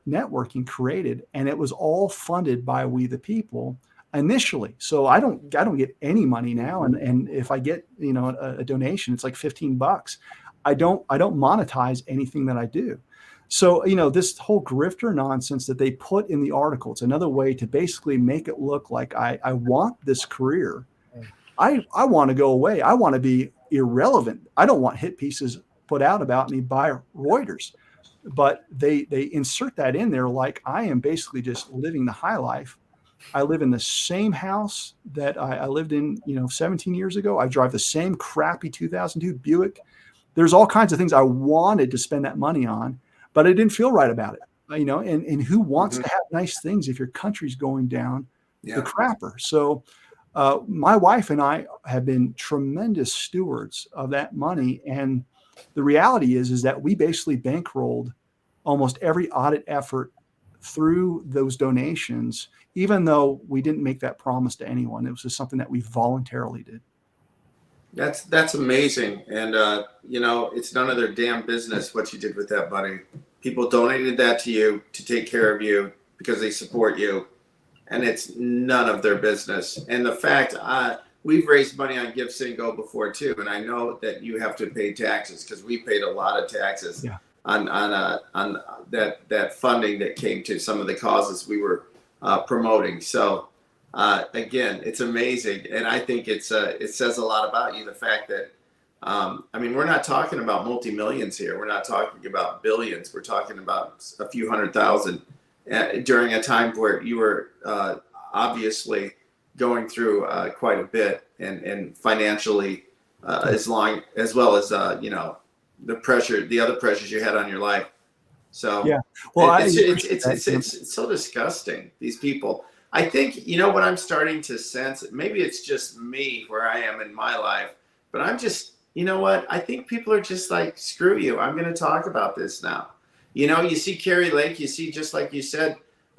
networking created, and it was all funded by we the people initially. So I don't get any money now, and if I get a donation, it's like $15. I don't monetize anything that I do. So this whole grifter nonsense that they put in the article, it's another way to basically make it look like I want this career. I want to go away. I want to be irrelevant. I don't want hit pieces put out about me by Reuters. But they insert that in there like I am basically just living the high life. I live in the same house that I lived in, 17 years ago. I drive the same crappy 2002 Buick. There's all kinds of things I wanted to spend that money on, but I didn't feel right about it. And who wants to have nice things if your country's going down the crapper? So my wife and I have been tremendous stewards of that money. And the reality is that we basically bankrolled almost every audit effort through those donations, even though we didn't make that promise to anyone. It was just something that we voluntarily did. That's amazing. And, it's none of their damn business what you did with that money. People donated that to you to take care of you because they support you. And it's none of their business. And the fact, we've raised money on GiveSendGo before too, and I know that you have to pay taxes because we paid a lot of taxes on that funding that came to some of the causes we were promoting. So again, it's amazing, and I think it says a lot about you. The fact that we're not talking about multi-millions here. We're not talking about billions. We're talking about a few $100,000 during a time where you were obviously going through quite a bit and financially as well as the other pressures you had on your life. So well, it's so disgusting, these people. I think what I'm starting to sense, maybe it's just me where I am in my life, but I'm just, I think people are just like, screw you, I'm going to talk about this now. You see Kari Lake, you see, just like you said,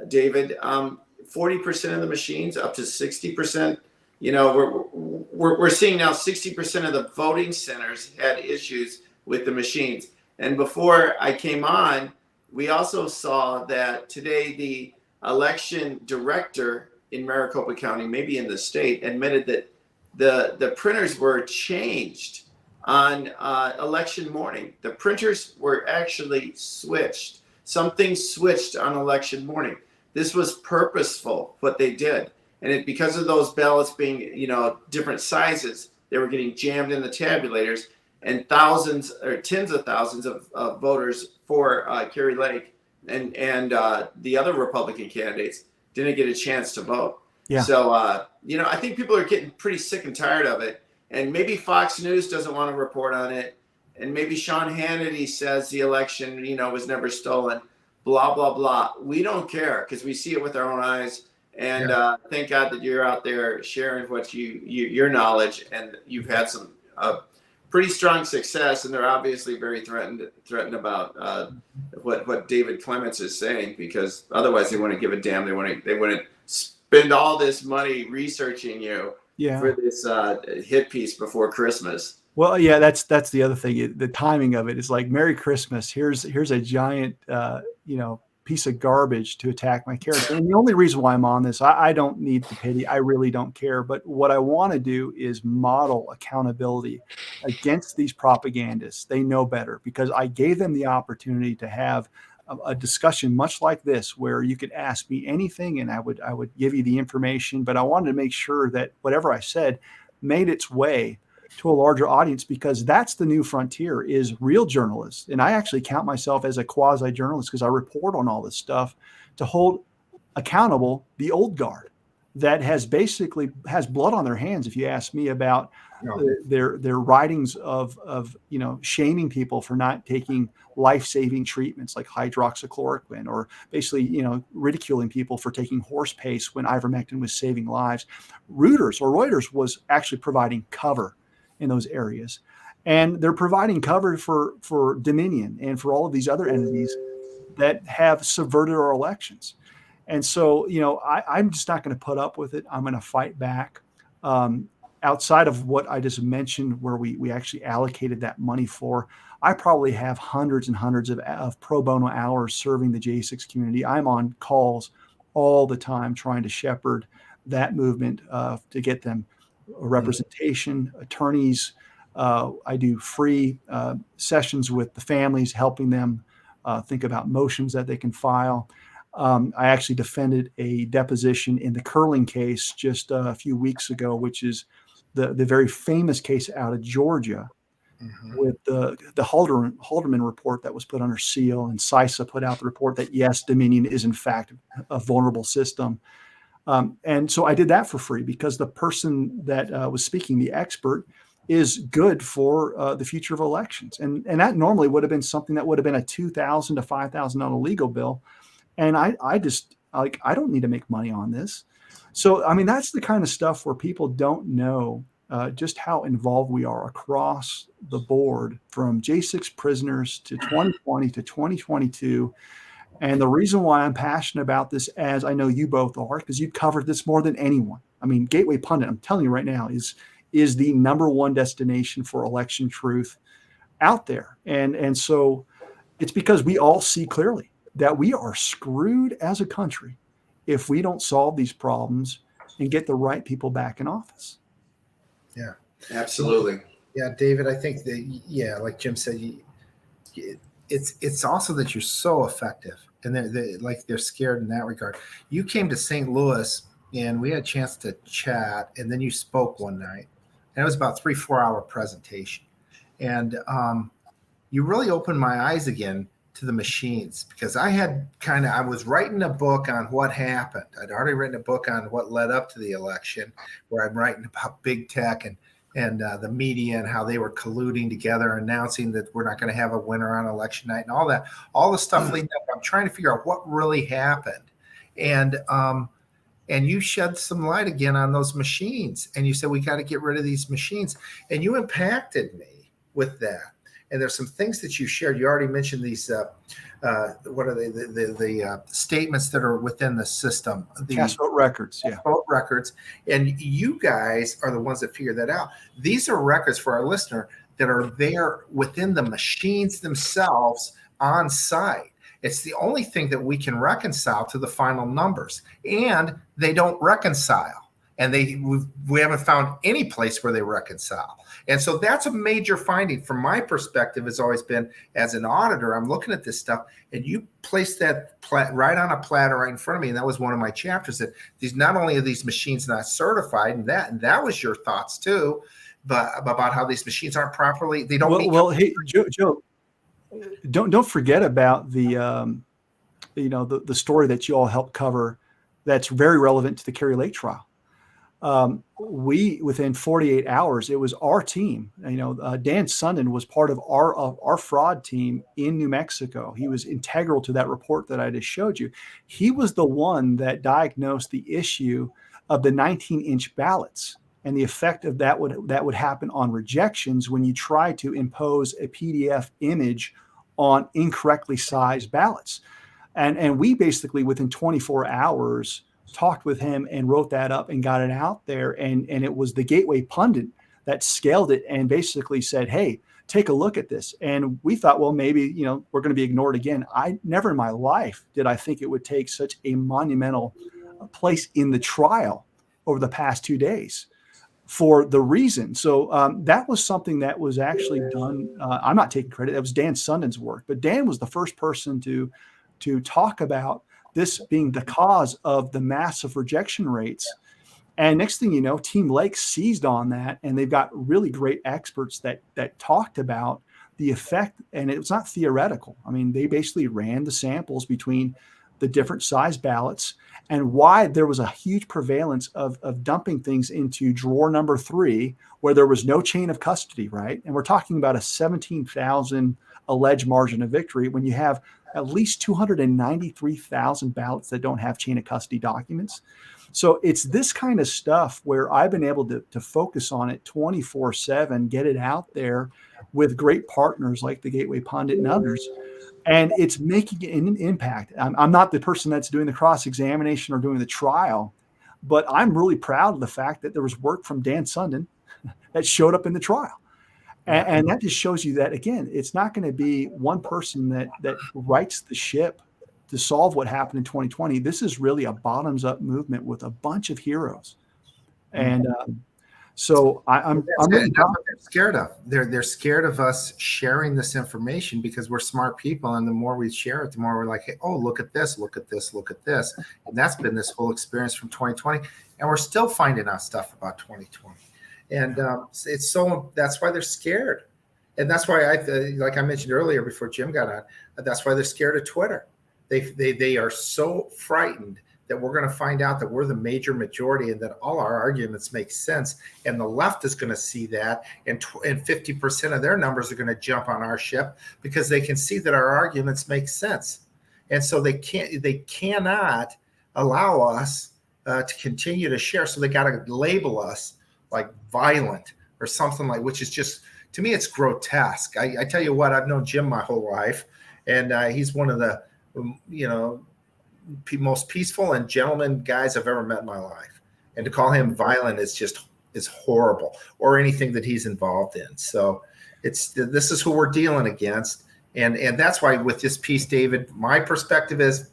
David, 40% of the machines up to 60%. We're seeing now 60% of the voting centers had issues with the machines. And before I came on, we also saw that today the election director in Maricopa County, maybe in the state, admitted that the printers were changed on election morning. The printers were actually switched. Something switched on election morning. This was purposeful, what they did. And because of those ballots being, different sizes, they were getting jammed in the tabulators, and thousands or tens of thousands of voters for Kari Lake and the other Republican candidates didn't get a chance to vote. Yeah. So, I think people are getting pretty sick and tired of it. And maybe Fox News doesn't want to report on it. And maybe Sean Hannity says the election, was never stolen. Blah, blah, blah. We don't care because we see it with our own eyes. And Yeah. thank God that you're out there sharing what your knowledge, and you've had some pretty strong success, and they're obviously very threatened about what David Clements is saying, because otherwise they wouldn't give a damn. They wouldn't spend all this money researching you for this hit piece before Christmas. Well, yeah, that's the other thing. The timing of it is like Merry Christmas. Here's a giant piece of garbage to attack my character. And the only reason why I'm on this, I don't need the pity. I really don't care. But what I want to do is model accountability against these propagandists. They know better, because I gave them the opportunity to have a discussion much like this, where you could ask me anything and I would give you the information. But I wanted to make sure that whatever I said made its way to a larger audience, because that's the new frontier, is real journalists. And I actually count myself as a quasi journalist, because I report on all this stuff to hold accountable the old guard that has blood on their hands, if you ask me, about their writings of shaming people for not taking life-saving treatments like hydroxychloroquine, or basically ridiculing people for taking horse paste when ivermectin was saving lives. Reuters was actually providing cover in those areas, and they're providing cover for Dominion and for all of these other entities that have subverted our elections. And so, I'm just not going to put up with it. I'm going to fight back. Outside of what I just mentioned, where we actually allocated that money for, I probably have hundreds and hundreds of pro bono hours serving the J6 community. I'm on calls all the time trying to shepherd that movement to get them representation, attorneys. I do free sessions with the families, helping them think about motions that they can file. I actually defended a deposition in the curling case just a few weeks ago, which is the very famous case out of Georgia, with the Halderman report that was put under seal, and CISA put out the report that yes, Dominion is in fact a vulnerable system. And so I did that for free, because the person that was speaking, the expert, is good for the future of elections. And that normally would have been something that would have been a $2,000 to $5,000 legal bill. And I don't need to make money on this. So, I mean, that's the kind of stuff where people don't know just how involved we are across the board, from J6 prisoners to 2020 to 2022. And the reason why I'm passionate about this, as I know you both are, because you've covered this more than anyone. I mean, Gateway Pundit, I'm telling you right now, is the number one destination for election truth out there. And so it's because we all see clearly that we are screwed as a country if we don't solve these problems and get the right people back in office. Yeah, absolutely. Yeah, David, I think that, like Jim said, it's also that you're so effective, and they're scared in that regard. You came to St. Louis and we had a chance to chat, and then you spoke one night, and it was about 3-4 hour presentation. And you really opened my eyes again to the machines, because I was writing a book on what happened. I'd already written a book on what led up to the election, where I'm writing about big tech and the media and how they were colluding together, announcing that we're not going to have a winner on election night and all that, all the stuff leading up. I'm trying to figure out what really happened. And you shed some light again on those machines, and you said, we got to get rid of these machines, and you impacted me with that. And there's some things that you shared. You already mentioned these, what are they? The statements that are within the system. The cast vote records. Cast vote records. And you guys are the ones that figure that out. These are records, for our listener, that are there within the machines themselves on site. It's the only thing that we can reconcile to the final numbers. And they don't reconcile. And we haven't found any place where they reconcile. And so that's a major finding from my perspective, has always been, as an auditor, I'm looking at this stuff, and you place that right on a platter right in front of me. And that was one of my chapters, that not only are these machines not certified, and that was your thoughts too, but about how these machines aren't properly, they don't. Well, hey, Joe, don't forget about the story that you all helped cover that's very relevant to the Kerry Lake trial. we, within 48 hours, it was our team. Dan Sundin was part of our fraud team in New Mexico. He was integral to that report that I just showed you. He was the one that diagnosed the issue of the 19-inch ballots and the effect of that would happen on rejections when you try to impose a PDF image on incorrectly sized ballots. And we basically, within 24 hours, talked with him and wrote that up and got it out there. And it was the Gateway Pundit that scaled it and basically said, hey, take a look at this. And we thought, well, maybe, we're going to be ignored again. I never in my life did I think it would take such a monumental place in the trial over the past 2 days for the reason. So that was something that was actually done. I'm not taking credit. It was Dan Sundin's work, but Dan was the first person to talk about this being the cause of the massive rejection rates. And next thing you know, Team Lake seized on that, and they've got really great experts that talked about the effect. And it's not theoretical. I mean, they basically ran the samples between the different size ballots and why there was a huge prevalence of dumping things into drawer number 3, where there was no chain of custody, right? And we're talking about a 17,000 alleged margin of victory when you have at least 293,000 ballots that don't have chain of custody documents. So it's this kind of stuff where I've been able to focus on it 24/7, get it out there with great partners like the Gateway Pundit and others. And it's making an impact. I'm not the person that's doing the cross-examination or doing the trial, but I'm really proud of the fact that there was work from Dan Sundin that showed up in the trial. And that just shows you that, again, it's not going to be one person that rights the ship to solve what happened in 2020. This is really a bottoms-up movement with a bunch of heroes. And so I'm really that's what they're scared of. They're scared of us sharing this information because we're smart people, and the more we share it, the more we're like, hey, oh, look at this, look at this, look at this. And that's been this whole experience from 2020, and we're still finding out stuff about 2020. And that's why they're scared. And that's why like I mentioned earlier before Jim got on, that's why they're scared of Twitter. They are so frightened that we're going to find out that we're the major majority and that all our arguments make sense. And the left is going to see that, and 50% of their numbers are going to jump on our ship because they can see that our arguments make sense. And so they cannot allow us to continue to share. So they got to label us like violent or something like, which is just, to me, it's grotesque. I tell you what, I've known Jim my whole life, and he's one of the, most peaceful and gentleman guys I've ever met in my life. And to call him violent is horrible, or anything that he's involved in. So this is who we're dealing against. And that's why with this piece, David, my perspective is,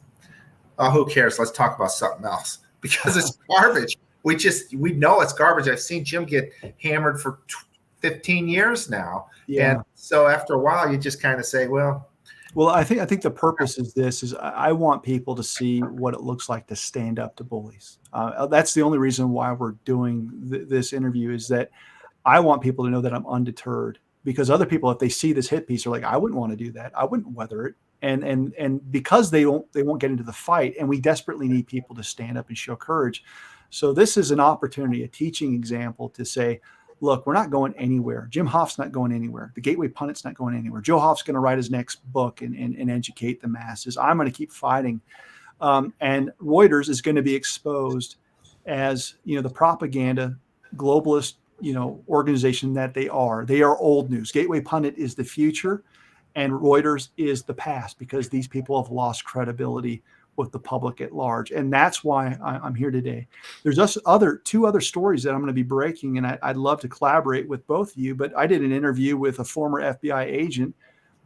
who cares? Let's talk about something else, because it's garbage. We know it's garbage. I've seen Jim get hammered for 15 years now. Yeah. And so after a while, you just kind of say, well, I think the purpose is I want people to see what it looks like to stand up to bullies. That's the only reason why we're doing this interview, is that I want people to know that I'm undeterred, because other people, if they see this hit piece, are like, I wouldn't want to do that. I wouldn't weather it. And because they won't get into the fight, and we desperately need people to stand up and show courage. So this is an opportunity, a teaching example to say, look, we're not going anywhere. Jim Hoff's not going anywhere. The Gateway Pundit's not going anywhere. Joe Hoff's going to write his next book and educate the masses. I'm going to keep fighting. And Reuters is going to be exposed as, the propaganda globalist, organization that they are. They are old news. Gateway Pundit is the future, and Reuters is the past, because these people have lost credibility with the public at large. And that's why I'm here today. There's two other stories that I'm going to be breaking, and I'd love to collaborate with both of you. But I did an interview with a former FBI agent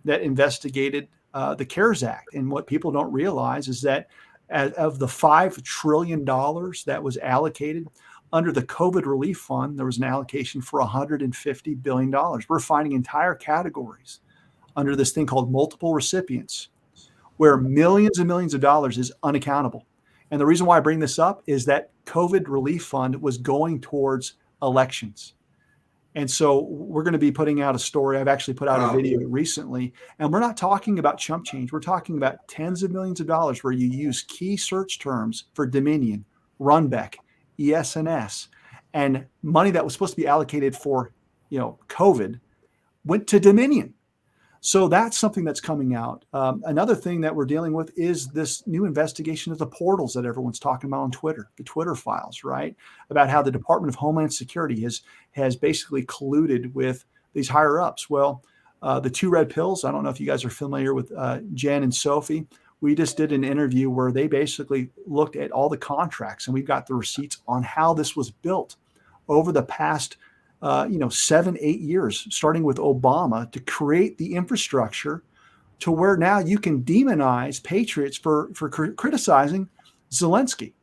that investigated the CARES Act. And what people don't realize is that of the $5 trillion that was allocated under the COVID relief fund, there was an allocation for $150 billion. We're finding entire categories under this thing called multiple recipients, where millions and millions of dollars is unaccountable. And the reason why I bring this up is that COVID relief fund was going towards elections. And so we're going to be putting out a story. I've actually put out a video recently, and we're not talking about chump change. We're talking about tens of millions of dollars where you use key search terms for Dominion, Runbeck, ES&S, and money that was supposed to be allocated for, COVID went to Dominion. So that's something that's coming out. Another thing that we're dealing with is this new investigation of the portals that everyone's talking about on Twitter, the Twitter files, right? About how the Department of Homeland Security has basically colluded with these higher ups. Well, the two red pills, I don't know if you guys are familiar with Jen and Sophie. We just did an interview where they basically looked at all the contracts, and we've got the receipts on how this was built over the past 7, 8 years, starting with Obama, to create the infrastructure to where now you can demonize patriots for criticizing Zelensky,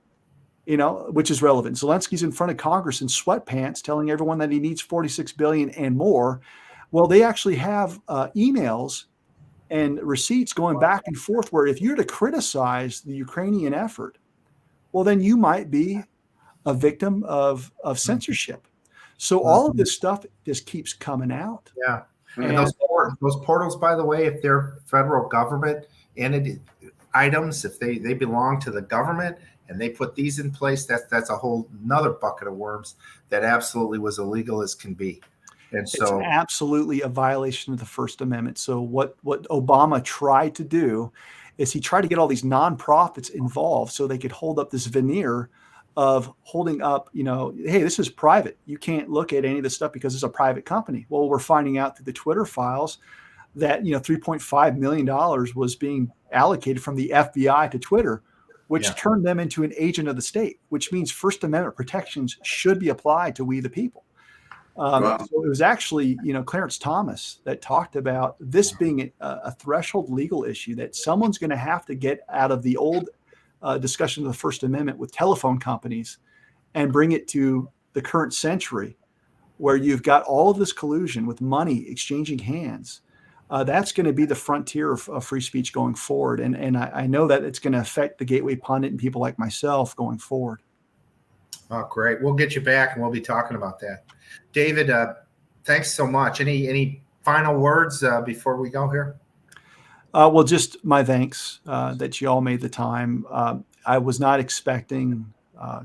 which is relevant. Zelensky's in front of Congress in sweatpants telling everyone that he needs 46 billion and more. Well, they actually have emails and receipts going back and forth where if you're to criticize the Ukrainian effort, well, then you might be a victim of censorship. So all of this stuff just keeps coming out. Yeah. And those portals, by the way, if they're federal government entity items, if they belong to the government and they put these in place, that's a whole nother bucket of worms that absolutely was illegal as can be. And so it's absolutely a violation of the First Amendment. So what Obama tried to do is he tried to get all these nonprofits involved so they could hold up this veneer of holding up, hey, this is private. You can't look at any of this stuff because it's a private company. Well, we're finding out through the Twitter files that, $3.5 million was being allocated from the FBI to Twitter, which turned them into an agent of the state, which means First Amendment protections should be applied to we the people. Wow. So it was actually, Clarence Thomas that talked about this being a threshold legal issue that someone's going to have to get out of the old discussion of the First Amendment with telephone companies and bring it to the current century where you've got all of this collusion with money exchanging hands. That's going to be the frontier of free speech going forward. And I know that it's going to affect the Gateway Pundit and people like myself going forward. Oh, great. We'll get you back and we'll be talking about that. David, thanks so much. Any final words before we go here? Well, just my thanks that you all made the time. I was not expecting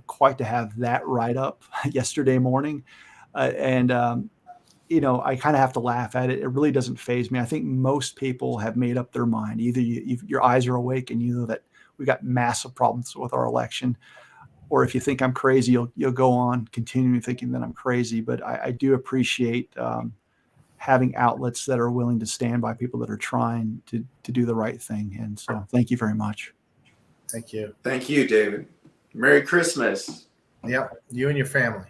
quite to have that write-up yesterday morning. I kind of have to laugh at it. It really doesn't faze me. I think most people have made up their mind. Either your eyes are awake and you know that we've got massive problems with our election, or if you think I'm crazy, you'll go on continuing thinking that I'm crazy. But I do appreciate having outlets that are willing to stand by people that are trying to do the right thing. And so thank you very much. Thank you. Thank you, David. Merry Christmas. Yep. You and your family.